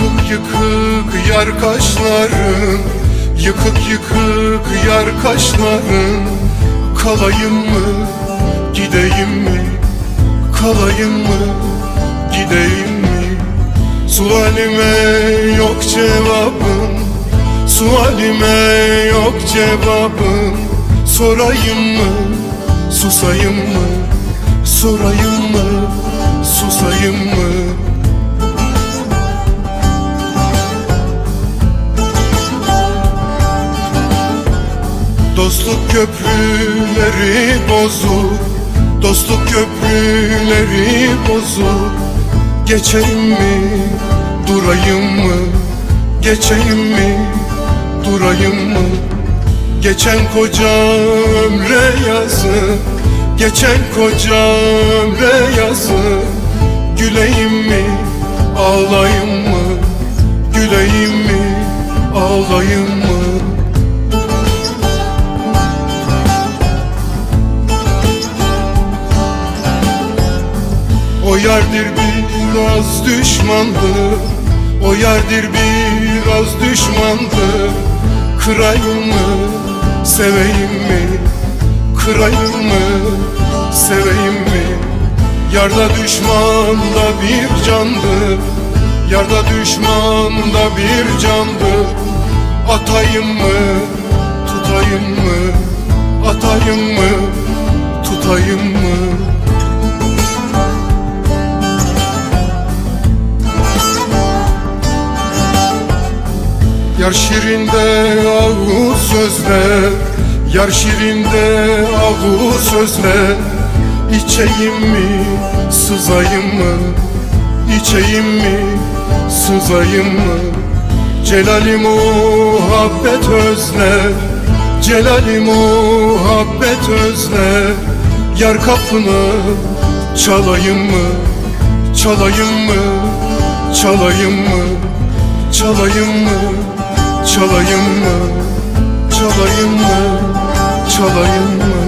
Yıkık yıkık yar kaşların, yıkık yıkık yar kaşların. Kalayım mı, gideyim mi? Kalayım mı, gideyim mi? Sualime yok cevabım, sualime yok cevabım. Sorayım mı, susayım mı? Sorayım mı, susayım mı? Dostluk köprüleri bozuk, dostluk köprüleri bozuk. Geçeyim mi, durayım mı? Geçeyim mi, durayım mı? Geçen koca ömre yazık, geçen koca ömre yazık. Güleyim mi, ağlayayım mı? Güleyim mi, ağlayayım mı? O yardır biraz düşmandır, o yardır biraz düşmandır. Kırayım mı, seveyim mi? Kırayım mı, seveyim mi? Yarda düşman da bir candır, yarda düşman da bir candır. Atayım mı, tutayım mı? Atayım mı, tutayım mı? Yar şirinde ağır sözler, yar şirinde ağır sözler. İçeyim mi, sızayım mı? İçeyim mi, sızayım mı? Celali muhabbet özler, celali muhabbet özler. Yar kapını çalayım mı? Çalayım mı, çalayım mı? Çalayım mı, çalayım mı, çalayım mı, çalayım mı?